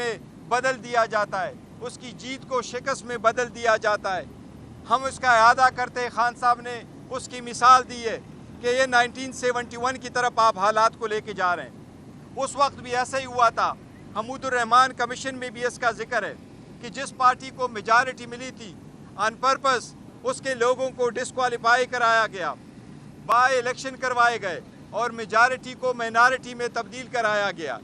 में बदल दिया जाता है, उसकी जीत को शिकस्त में बदल दिया जाता है। हम उसका इआदा करते खान साहब ने उसकी मिसाल दी है कि ये 1971 की तरफ आप हालात को लेके जा रहे हैं। उस वक्त भी ऐसा ही हुआ था। हमीदुर रहमान कमीशन में भी इसका जिक्र है कि जिस पार्टी को मेजॉरिटी मिली थी ऑन पर्पस उसके लोगों को डिस्क्वालीफाई कराया गया, बाय इलेक्शन करवाए गए और मेजॉरिटी को माइनॉरिटी में तब्दील कराया गया।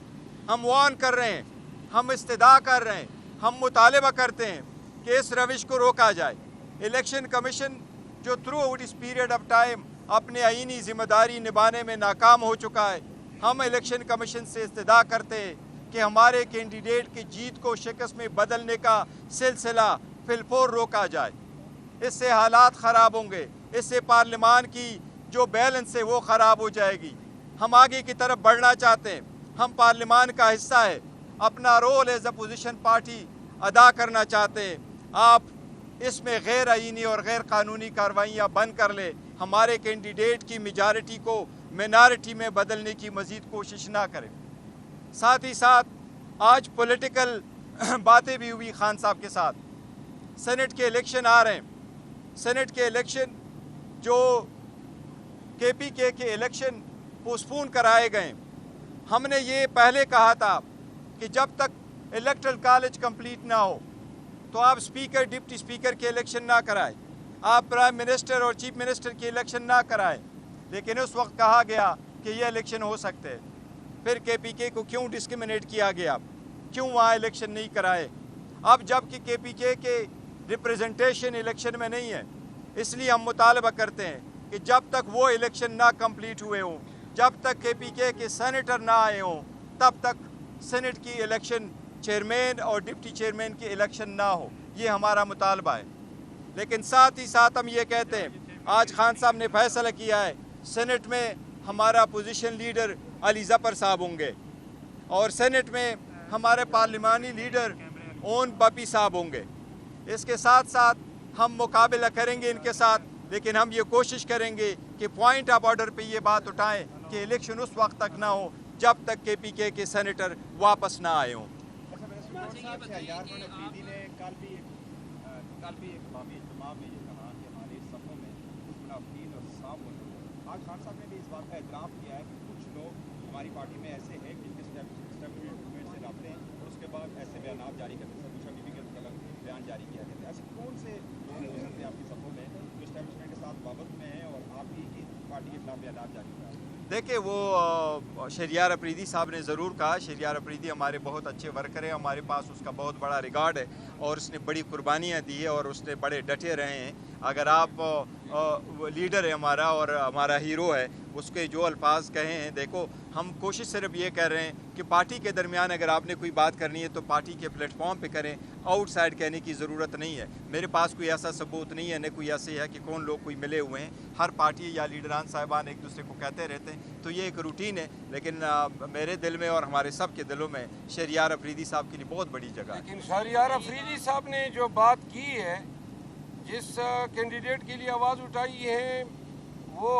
हम वार्न कर रहे हैं, हम इस्तदा कर रहे हैं, हम मुतालबा करते हैं कि इस रविश को रोका जाए। इलेक्शन कमीशन जो थ्रू आउट इस पीरियड ऑफ टाइम अपने आईनी ज़िम्मेदारी निभाने में नाकाम हो चुका है, हम इलेक्शन कमीशन से इस्तदा करते हैं कि हमारे कैंडिडेट की जीत को शिकस्त में बदलने का सिलसिला फिलफौर रोका जाए। इससे हालात ख़राब होंगे, इससे पार्लियामान की जो बैलेंस है वो ख़राब हो जाएगी। हम आगे की तरफ बढ़ना चाहते हैं, हम पार्लियामान का हिस्सा है, अपना रोल एज अपोजिशन पार्टी अदा करना चाहते हैं। आप इसमें गैर आईनी और गैर कानूनी कार्रवाइयाँ बंद कर ले, हमारे कैंडिडेट की मेजॉरिटी को माइनॉरिटी में बदलने की मज़ीद कोशिश ना करें। साथ ही साथ आज पॉलिटिकल बातें भी हुई खान साहब के साथ। सेनेट के इलेक्शन आ रहे हैं, सेनेट के इलेक्शन जो KPK के इलेक्शन पोस्टपोन कराए गए। हमने ये पहले कहा था कि जब तक इलेक्टरल कॉलेज कंप्लीट ना हो तो आप स्पीकर डिप्टी स्पीकर के इलेक्शन ना कराएं, आप प्राइम मिनिस्टर और चीफ मिनिस्टर के इलेक्शन ना कराएं। लेकिन उस वक्त कहा गया कि ये इलेक्शन हो सकते हैं। फिर KPK को क्यों डिस्क्रिमिनेट किया गया, क्यों वहाँ इलेक्शन नहीं कराए? अब जबकि KPK के रिप्रेजेंटेशन इलेक्शन में नहीं है, इसलिए हम मुतालबा करते हैं कि जब तक वो इलेक्शन ना कंप्लीट हुए हों, जब तक KPK के सेनेटर ना आए हों, तब तक सेनेट की इलेक्शन चेयरमैन और डिप्टी चेयरमैन की इलेक्शन ना हो। ये हमारा मुतालबा है। लेकिन साथ ही साथ हम ये कहते हैं, आज खान साहब ने फैसला किया है सेनेट में हमारा अपोजिशन लीडर अली ज़फ़र साहब होंगे और सेनेट में हमारे पार्लिमानी लीडर ओन बपी साहब होंगे। इसके साथ साथ हम मुकाबला करेंगे इनके साथ, लेकिन हम ये कोशिश करेंगे कि पॉइंट ऑफ ऑर्डर पे ये बात उठाएं कि इलेक्शन उस वक्त तक ना हो जब तक KPK के सेनेटर वापस ना आए हों। आज खान साहब ने भी इस बात का एतराफ़ किया है कि कुछ लोग हमारी पार्टी में ऐसे हैं जिनके एस्टेब्लिशमेंट से रबते हैं और उसके बाद ऐसे बयान जारी करते हैं। सबूशा बीबी के खिलाफ बयान जारी किया गया था। ऐसे कौन से लोग हो सकते हैं आपकी सफ़ों में जो एस्टेब्लिशमेंट के साथ वाबस्त में हैं और आप ही की पार्टी के खिलाफ बयान जारी किया? देखिए, वो शहरियार अफरीदी साहब ने ज़रूर कहा। शहरियार अफरीदी हमारे बहुत अच्छे वर्कर हैं, हमारे पास उसका बहुत बड़ा रिकॉर्ड है और उसने बड़ी कुर्बानियाँ दी है और उसने बड़े डटे रहे हैं। अगर आप लीडर है हमारा और हमारा हीरो है, उसके जो अल्फाज कहे हैं, देखो हम कोशिश सिर्फ ये कर रहे हैं कि पार्टी के दरमियान अगर आपने कोई बात करनी है तो पार्टी के प्लेटफॉर्म पे करें, आउटसाइड कहने की ज़रूरत नहीं है। मेरे पास कोई ऐसा सबूत नहीं है, न कोई ऐसे है कि कौन लोग कोई मिले हुए हैं। हर पार्टी या लीडरान साहिबान एक दूसरे को कहते रहते हैं, तो ये एक रूटीन है। लेकिन मेरे दिल में और हमारे सब के दिलों में शहरियार अफरीदी साहब के लिए बहुत बड़ी जगह है। लेकिन शहरियार अफरीदी साहब ने जो बात की है, जिस कैंडिडेट के लिए आवाज़ उठाई है, वो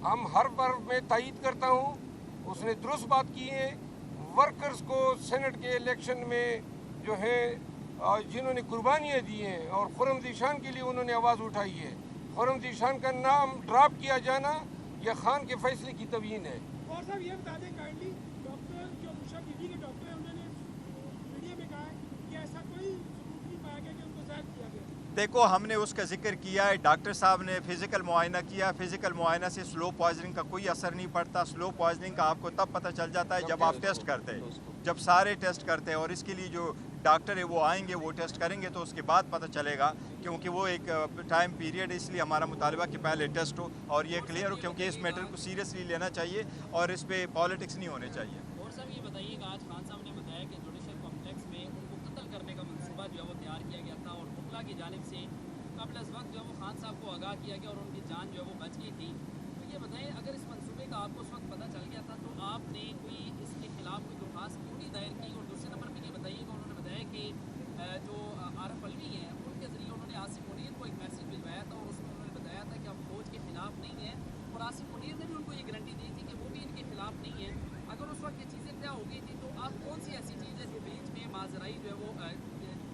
हम हर बार में तायीद करता हूँ। उसने दुरुस्त बात की है। वर्कर्स को सेनेट के इलेक्शन में जो है जिन्होंने कुर्बानियाँ दी हैं और खुर्रम ज़ीशान के लिए उन्होंने आवाज़ उठाई है, खुर्रम ज़ीशान का नाम ड्रॉप किया जाना यह खान के फैसले की तवीन है। और साहब ये बता दें काइंडली, डॉक्टर जो उषा बीबी के डॉक्टर हैं उन्होंने मीडिया में कहा है कि ऐसा कोई सबूत नहीं पाया गया कि उनको ज़ाहिर किया गया। देखो, हमने उसका जिक्र किया है, डॉक्टर साहब ने फ़िज़िकल मुआयना किया। फ़िज़िकल मुआयना से स्लो पॉइजनिंग का कोई असर नहीं पड़ता। स्लो पॉइजनिंग का आपको तब पता चल जाता है जब आप टेस्ट करते हैं, जब सारे टेस्ट करते हैं। और इसके लिए जो डॉक्टर है वो आएंगे, वो टेस्ट करेंगे, तो उसके बाद पता चलेगा, क्योंकि वो एक टाइम पीरियड है। इसलिए हमारा मुतालबा कि पहले टेस्ट हो और ये क्लियर हो, क्योंकि इस मैटर को सीरियसली लेना चाहिए और इस पर पॉलिटिक्स नहीं होने चाहिए। और साहब ये बताइएगा, आज खान साहब ने बताया कि जुडिशल कॉम्प्लेक्स में उनको कत्ल करने का मनसूबा जो है वो तैयार किया गया था और मुखला की जानिब से कबल इस वक्त जो है वो खान साहब को आगाह किया गया और उनकी जान जो है वो बच गई थी। तो ये बताएं, अगर इस मनसूबे का आपको उस वक्त पता चल गया था तो आपने कोई इसके खिलाफ कोई दरख्वास्त क्यों नहीं दायर की? और दूसरे नंबर पर ये बताइएगा, उन्होंने बताया कि जो आरफ अलवी हैं उनके ज़रिए उन्होंने आसिफ मुनीर को एक मैसेज भिजवाया था और उसमें उन्होंने बताया था कि आप फौज के खिलाफ नहीं हैं, और आसिफ मुनीर ने भी उनको ये गारंटी दी थी कि वो भी इनके खिलाफ नहीं है। अगर उस वक्त ये चीज़ें तय हो गई थी तो आप कौन सी ऐसी चीज़ है जो बीच में हाजिराई जो है वो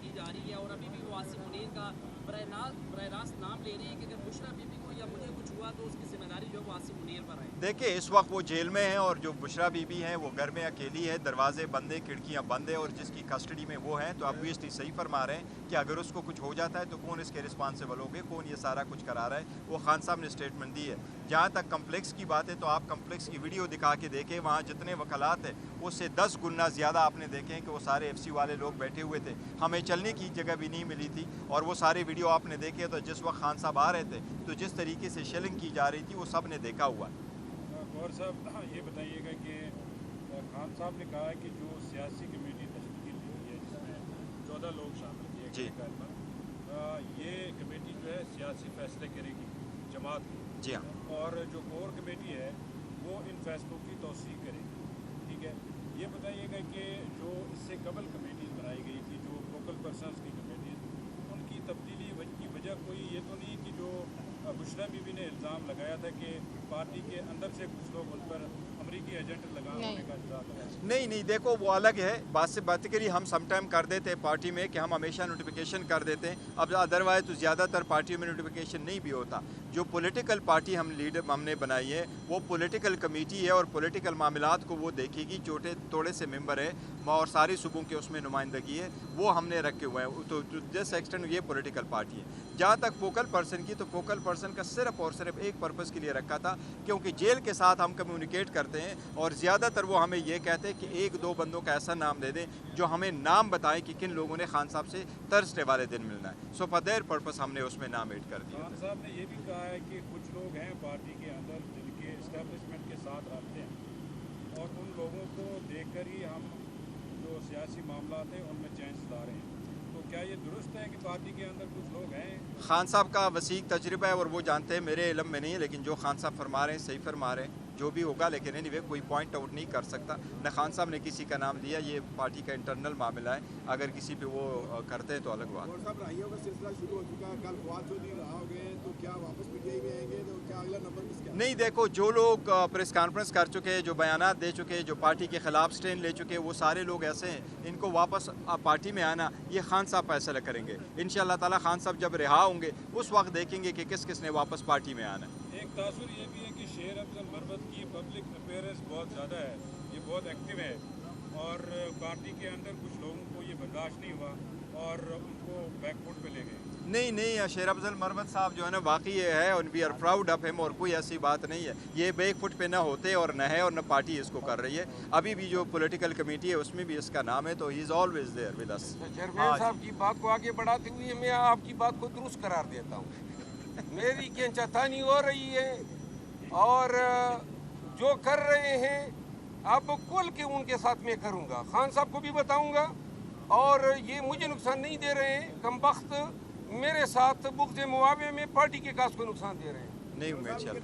की जा रही है और अभी भी वो आसिम मुनीर का बराह रास्त नाम ले रही है कि अगर बुशरा बीबी को या मुझे कुछ हुआ तो उसकी जिम्मेदारी जो है वो आसिम मुनीर पर है। देखिए इस वक्त वो जेल में है और जो बुशरा बीबी हैं वो घर में अकेली है, दरवाजे बंद है, खिड़कियां बंद है और जिसकी कस्टडी में वो हैं, तो ऑब्वियसली सही फरमा रहे हैं कि अगर उसको कुछ हो जाता है तो कौन इसके रिस्पॉन्सिबल होंगे, कौन ये सारा कुछ करा रहा है। वो खान साहब ने स्टेटमेंट दी है। जहाँ तक कम्प्लेक्स की बात है तो आप कम्प्लेक्स की वीडियो दिखा के देखें, वहाँ जितने वकलात हैं उससे 10 गुना ज़्यादा आपने देखे कि वो सारे FC वाले लोग बैठे हुए थे, हमें चलने की जगह भी नहीं मिली थी। और वो सारे वीडियो आपने देखे तो जिस वक्त खान साहब आ रहे थे तो जिस तरीके से शेलिंग की जा रही थी वो सब ने देखा हुआ। गौर साहब ये बताइएगा कि खान साहब ने कहा है कि जो सियासी कमेटी तश्कील की है जिसमें 14 लोग शामिल किए जी। गए, ये कमेटी जो है सियासी फैसले करेगी जमात की, जी हाँ, और जो कोर कमेटी है वो इन फैसलों की तौसीक करेगी। ठीक है, ये बताइएगा कि जो इससे कबल कमेटीज़ बनाई गई थी, जो फोकल पर्सनस की कमेटीज़, उनकी तब्दीली की वजह कोई ये तो नहीं कि जो बुशरा बीबी ने इल्ज़ाम लगाया था कि पार्टी के अंदर से कुछ लोग उन पर अमरीकी एजेंट लगाने का इल्ज़ाम लगाया? नहीं, देखो वो अलग है। बात से बात करी हम समटाइम कर देते हैं पार्टी में कि हम हमेशा नोटिफिकेशन कर देते हैं, अब अदरवाइज तो ज़्यादातर पार्टियों में नोटिफिकेशन नहीं भी होता। जो पॉलिटिकल पार्टी हमने बनाई है वो पॉलिटिकल कमेटी है और पॉलिटिकल मामलात को वो देखेगी। छोटे थोड़े से मेंबर है और सारी सूबों के उसमें नुमाइंदगी है, वो हमने रखे हुए हैं। तो जिस एक्सटेंट ये पॉलिटिकल पार्टी है। जहाँ तक फोकल पर्सन की, तो फोकल पर्सन का सिर्फ और सिर्फ एक पर्पज़ के लिए रखा था, क्योंकि जेल के साथ हम कम्युनिकेट करते हैं और ज़्यादातर वो हमें ये कहते हैं कि 1-2 बंदों का ऐसा नाम दे दें जो हमें नाम बताएं कि किन लोगों ने खान साहब से थर्सडे वाले दिन मिलना है। सो फॉर देयर पर्पस हमने उसमें नाम ऐड कर दिया। खान साहब ने ये भी कहा है कि कुछ लोग हैं पार्टी के अंदर जिनके इस्टेब्लिशमेंट के साथ रहते हैं और उन लोगों को देखकर ही हम जो सियासी मामलात हैं उनमें चेंज ला रहे हैं। तो क्या ये दुरुस्त है कि पार्टी के अंदर कुछ लोग हैं? खान साहब का वसीक तजर्बा है और वो जानते हैं, मेरे इल्म में नहीं है, लेकिन जो खान साहब फरमा रहे हैं सही फरमा रहे हैं, जो भी होगा। लेकिन एनीवे कोई पॉइंट आउट नहीं कर सकता। न खान साहब ने किसी का नाम दिया, ये पार्टी का इंटरनल मामला है। अगर किसी पे वो करते हैं तो अलग बात। और साहब राहियों का सिलसिला शुरू हो चुका है, कल फवाद चौधरी रहा हो गए, तो क्या वापस पीटीआई में आएंगे? तो क्या अगला नंबर किसका? नहीं, देखो जो लोग प्रेस कॉन्फ्रेंस कर चुके हैं, जो बयानात दे चुके हैं, जो पार्टी के ख़िलाफ़ स्टैंड ले चुके हैं, वो सारे लोग ऐसे हैं, इनको वापस पार्टी में आना ये खान साहब फैसला करेंगे। इंशाअल्लाह ताला खान साहब जब रिहा होंगे उस वक्त देखेंगे कि किस किस ने वापस पार्टी में आना है। एक तासुर ये भी है कि शेर अफजल मरवत की पब्लिक अपेयरेंस बहुत ज़्यादा है, ये बहुत एक्टिव है और पार्टी के अंदर कुछ लोगों को ये बर्दाश्त नहीं हुआ और उनको बैकफुट पे ले गए। नहीं, शेर अफजल मरवत साहब जो है ना वाकई ये है और we are proud of him, और कोई ऐसी बात नहीं है। ये बैक फुट पे ना होते और न है और न पार्टी इसको कर रही है। अभी भी जो पॉलिटिकल कमेटी है उसमें भी इसका नाम है, तो he is always there with us. Chairman साहब की बात को आगे बढ़ाते हुए मैं आपकी बात को दुरुस्त करार देता हूँ। मेरी खींचातानी हो रही है और जो कर रहे हैं अब कुल के उनके साथ में करूँगा, खान साहब को भी बताऊँगा और ये मुझे नुकसान नहीं दे रहे हैं। कमबख्त मेरे साथ बुग़्ज़-ए-मुआवे में पार्टी के काज को नुकसान दे रहे हैं। नहीं उम्मीद चल